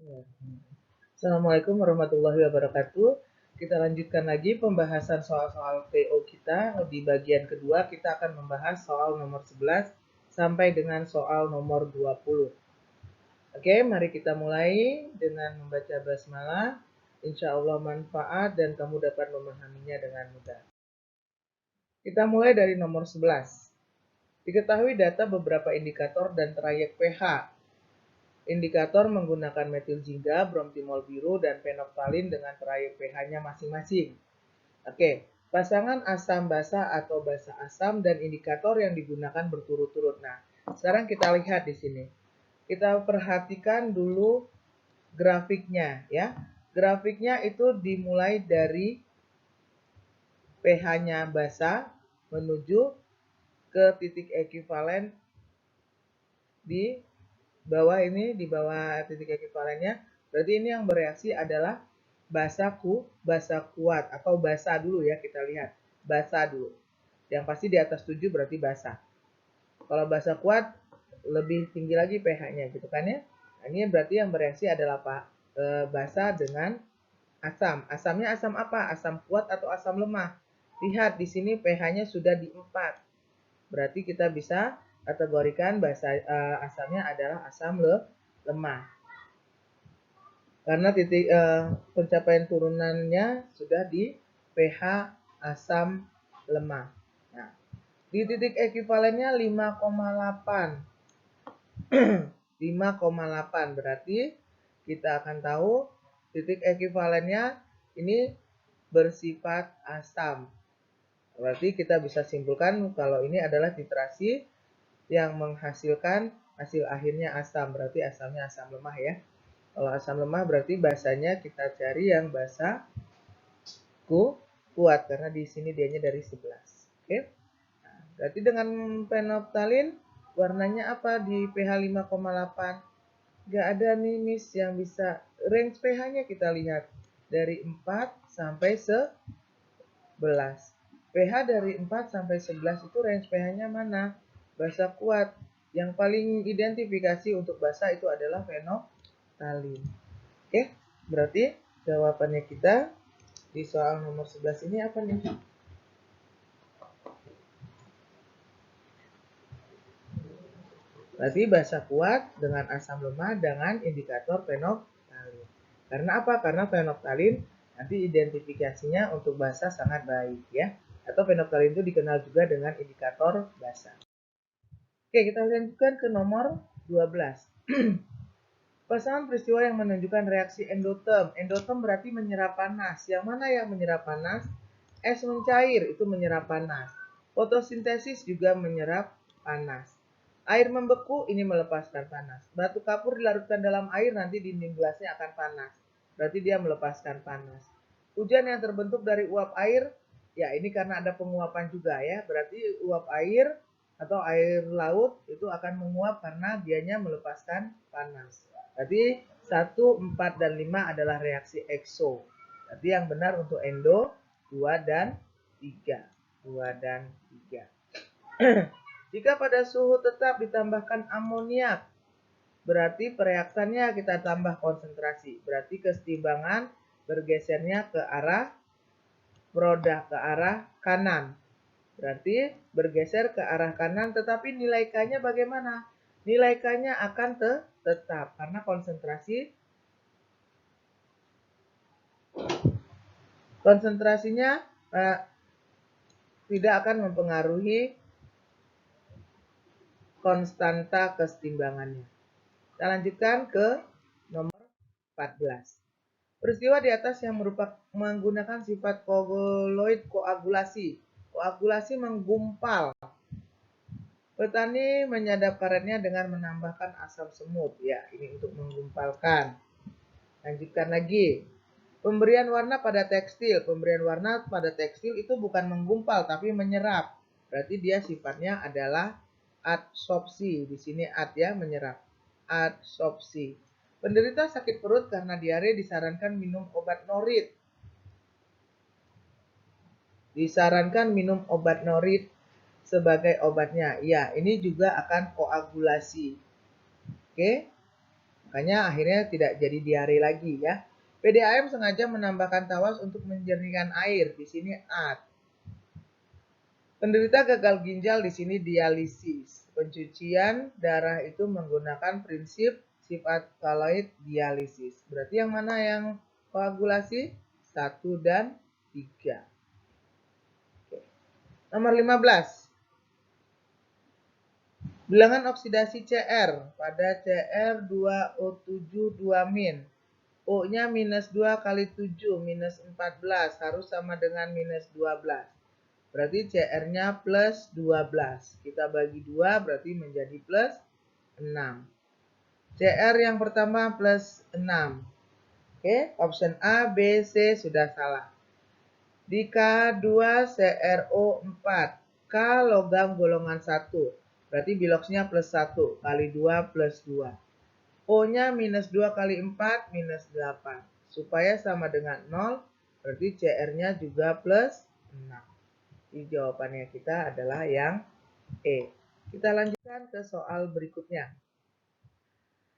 Ya. Assalamualaikum warahmatullahi wabarakatuh. Kita lanjutkan lagi pembahasan soal-soal TO kita. Di bagian kedua kita akan membahas soal nomor 11 sampai dengan soal nomor 20. Oke, mari kita mulai dengan membaca basmalah. Insya Allah manfaat dan kamu dapat memahaminya dengan mudah. Kita mulai dari nomor 11. Diketahui data beberapa indikator dan trayek pH. Indikator menggunakan metil jingga, bromtimol biru, dan fenolftalin dengan trayek pH-nya masing-masing. Oke, pasangan asam basa atau basa asam dan indikator yang digunakan berturut-turut. Nah, sekarang kita lihat di sini. Kita perhatikan dulu grafiknya ya. Grafiknya itu dimulai dari pH-nya basa menuju ke titik ekuivalen di bawah ini, di bawah titik ekuivalennya. Berarti ini yang bereaksi adalah basa kuat atau basa dulu ya, kita lihat. Basa dulu. Yang pasti di atas 7 berarti basa. Kalau basa kuat lebih tinggi lagi pH-nya gitu kan ya. Nah, ini berarti yang bereaksi adalah basa dengan asam. Asamnya asam apa? Asam kuat atau asam lemah? Lihat di sini pH-nya sudah di 4. Berarti kita bisa kategorikan asamnya adalah asam lemah. Karena titik pencapaian turunannya sudah di pH asam lemah. Nah, di titik ekuivalennya 5,8. 5,8 berarti kita akan tahu titik ekuivalennya ini bersifat asam. Berarti kita bisa simpulkan kalau ini adalah titrasi yang menghasilkan hasil akhirnya asam. Berarti asamnya asam lemah ya. Kalau asam lemah berarti basanya kita cari yang basa kuat karena di sini dianya dari 11. Oke. Nah, berarti dengan fenolftalin warnanya apa di pH 5,8? Gak ada nih Miss yang bisa range pH-nya kita lihat dari 4 sampai 11. pH dari 4 sampai 11 itu range pH-nya mana? Basa kuat. Yang paling identifikasi untuk basa itu adalah fenolftalin. Oke, berarti jawabannya kita di soal nomor 11 ini apa nih? Berarti basa kuat dengan asam lemah dengan indikator fenolftalin. Karena apa? Karena fenolftalin nanti identifikasinya untuk basa sangat baik ya. Atau fenolftalin itu dikenal juga dengan indikator basa. Oke, kita lanjutkan ke nomor 12. Pasangan peristiwa yang menunjukkan reaksi endoterm. Endoterm berarti menyerap panas. Yang mana yang menyerap panas? Es mencair itu menyerap panas. Fotosintesis juga menyerap panas. Air membeku ini melepaskan panas. Batu kapur dilarutkan dalam air nanti dinding gelasnya akan panas. Berarti dia melepaskan panas. Hujan yang terbentuk dari uap air, ya ini karena ada penguapan juga ya. Berarti uap air atau air laut itu akan menguap karena dianya melepaskan panas. Berarti 1, 4, dan 5 adalah reaksi ekso. Berarti yang benar untuk endo 2 dan 3. 2 dan 3. Jika pada suhu tetap ditambahkan amoniak, berarti pereaksannya kita tambah konsentrasi. Berarti kesetimbangan bergesernya ke arah produk, ke arah kanan. Berarti bergeser ke arah kanan, tetapi nilai K-nya bagaimana? Nilai K-nya akan tetap karena konsentrasinya tidak akan mempengaruhi konstanta kesetimbangannya. Kita lanjutkan ke nomor 14. Peristiwa di atas yang menggunakan sifat koloid koagulasi. Koagulasi menggumpal. Petani menyadap karetnya dengan menambahkan asam semut. Ya, ini untuk menggumpalkan. Lanjutkan lagi. Pemberian warna pada tekstil. Pemberian warna pada tekstil itu bukan menggumpal tapi menyerap. Berarti dia sifatnya adalah adsorpsi. Di sini ad ya, menyerap. Adsorpsi. Penderita sakit perut karena diare disarankan minum obat norit. Disarankan minum obat norit sebagai obatnya. Ya, ini juga akan koagulasi. Oke. Makanya akhirnya tidak jadi diare lagi ya. PDAM sengaja menambahkan tawas untuk menjernihkan air. Di sini AT. Penderita gagal ginjal di sini dialisis. Pencucian darah itu menggunakan prinsip sifat koloid dialisis. Berarti yang mana yang koagulasi? 1 dan 3. Oke. Nomor 15. Bilangan oksidasi Cr pada Cr2O7 2-. O-nya minus 2 kali 7 minus 14 harus sama dengan minus 12. Berarti Cr-nya plus 12. Kita bagi 2 berarti menjadi plus 6. Cr yang pertama plus 6. Oke, option A, B, C sudah salah. Di K2CrO4, K logam golongan 1. Berarti biloxnya plus 1 kali 2 plus 2. O-nya minus 2 kali 4 minus 8. Supaya sama dengan 0, berarti Cr-nya juga plus 6. Jadi jawabannya kita adalah yang E. Kita lanjutkan ke soal berikutnya.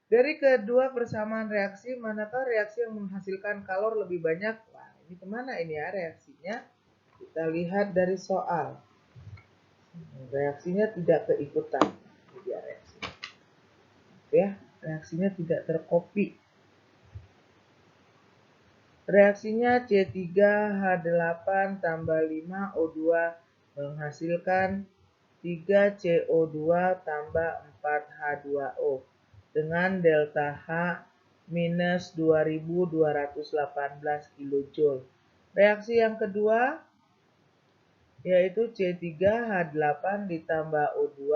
Dari kedua persamaan reaksi, manakah reaksi yang menghasilkan kalor lebih banyak? Wah, ini kemana ini ya reaksinya? Kita lihat dari soal. Reaksinya tidak keikutan. Ini dia reaksi. Ya, reaksinya tidak tercopy. Reaksinya C3H8 tambah 5O2 menghasilkan 3CO2 tambah 4H2O dengan delta H minus 2218 kJ. Reaksi yang kedua yaitu C3H8 ditambah O2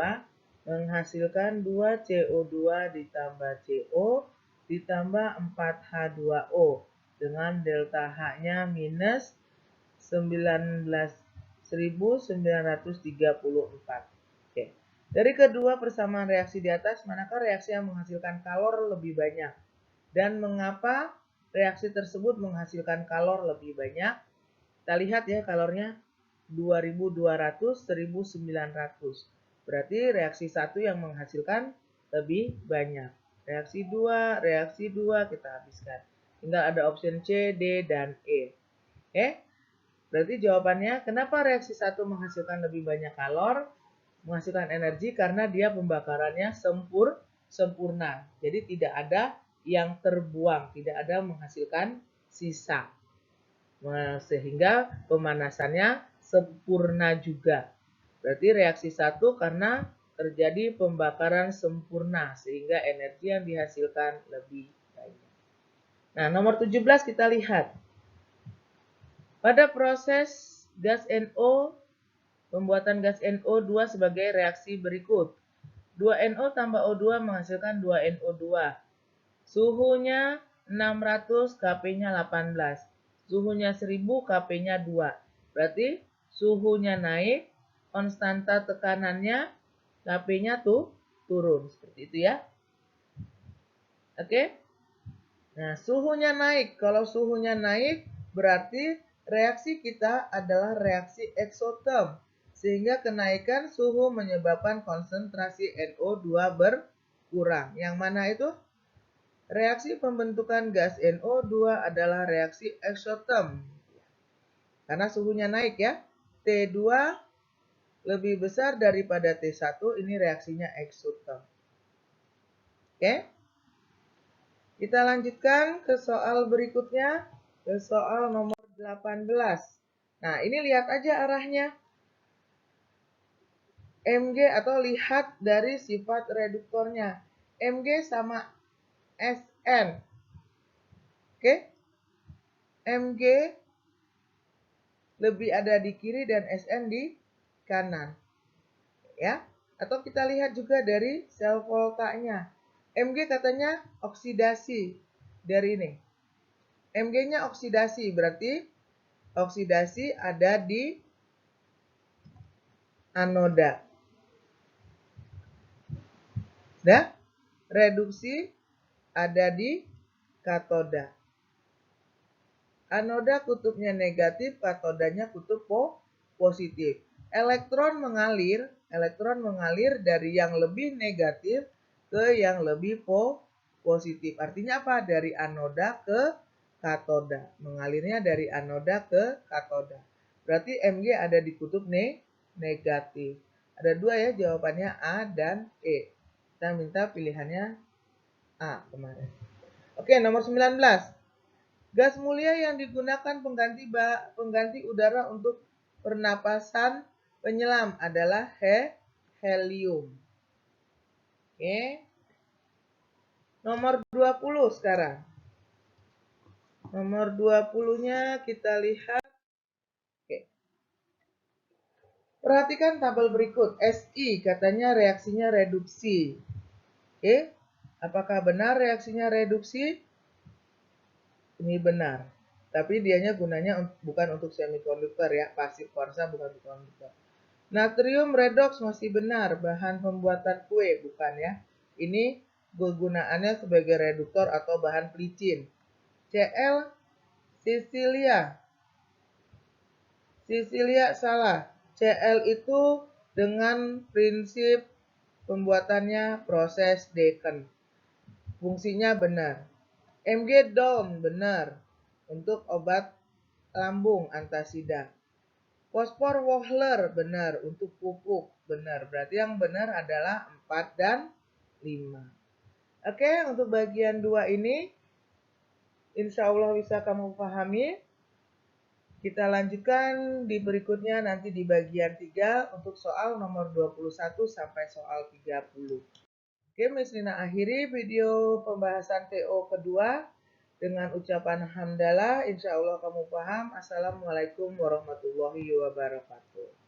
menghasilkan 2CO2 ditambah CO ditambah 4H2O dengan delta H-nya minus 19.934. Oke. Dari kedua persamaan reaksi di atas, manakah reaksi yang menghasilkan kalor lebih banyak? Dan mengapa reaksi tersebut menghasilkan kalor lebih banyak? Kita lihat ya kalornya 2200, 1900. Berarti reaksi 1 yang menghasilkan lebih banyak. Reaksi 2 kita habiskan. Tinggal ada option C, D, dan E. Oke? Berarti jawabannya, kenapa reaksi 1 menghasilkan lebih banyak kalor? Menghasilkan energi karena dia pembakarannya sempurna. Jadi tidak ada yang terbuang, tidak ada menghasilkan sisa. Sehingga pemanasannya sempurna juga. Berarti reaksi 1 karena terjadi pembakaran sempurna sehingga energi yang dihasilkan lebih banyak. Nah, nomor 17 kita lihat. Pada proses gas NO, pembuatan gas NO2 sebagai reaksi berikut. 2NO tambah O2 menghasilkan 2NO2. Suhunya 600, Kp-nya 18. Suhunya 1000, Kp-nya 2. Berarti suhunya naik, konstanta tekanannya, Kp-nya tuh turun. Seperti itu ya. Oke. Nah, suhunya naik. Kalau suhunya naik, berarti reaksi kita adalah reaksi eksoterm. Sehingga kenaikan suhu menyebabkan konsentrasi NO2 berkurang. Yang mana itu? Reaksi pembentukan gas NO2 adalah reaksi eksoterm. Karena suhunya naik ya. T2 lebih besar daripada T1, ini reaksinya eksoterm. Oke. Kita lanjutkan ke soal berikutnya, ke soal nomor 18. Nah, ini lihat aja arahnya. Mg atau lihat dari sifat reduktornya. Mg sama Sn. Oke. Mg lebih ada di kiri dan Sn di kanan. Ya. Atau kita lihat juga dari sel voltanya. Mg katanya oksidasi dari ini. Mg-nya oksidasi, berarti oksidasi ada di anoda. Nah, reduksi ada di katoda. Anoda kutubnya negatif, katodanya kutub positif. Elektron mengalir dari yang lebih negatif ke yang lebih positif. Artinya apa? Dari anoda ke katoda. Mengalirnya dari anoda ke katoda. Berarti Mg ada di kutub negatif. Ada dua ya jawabannya, A dan E. Kita minta pilihannya A kemarin. Oke, nomor 19. Gas mulia yang digunakan pengganti udara untuk pernapasan penyelam adalah helium. Oke. Nomor 20 sekarang. Nomor 20-nya kita lihat. Oke. Perhatikan tabel berikut. Si katanya reaksinya reduksi. Oke. Apakah benar reaksinya reduksi? Ini benar. Tapi dianya gunanya bukan untuk semikonduktor ya. Pasif kuarsa bukan untuk konduktor. Natrium redox masih benar. Bahan pembuatan kue bukan ya. Ini kegunaannya sebagai reduktor atau bahan pelicin. Cl Sisilia. Sisilia salah. Cl itu dengan prinsip pembuatannya proses Deacon. Fungsinya benar. Mg down benar untuk obat lambung antasida. Fosfor Wohler benar untuk pupuk benar. Berarti yang benar adalah 4 dan 5. Oke, untuk bagian 2 ini insya Allah bisa kamu pahami. Kita lanjutkan di berikutnya nanti di bagian 3 untuk soal nomor 21 sampai soal 30. Oke, Miss Lina akhiri video pembahasan TO kedua dengan ucapan hamdalah. Insya Allah kamu paham. Assalamualaikum warahmatullahi wabarakatuh.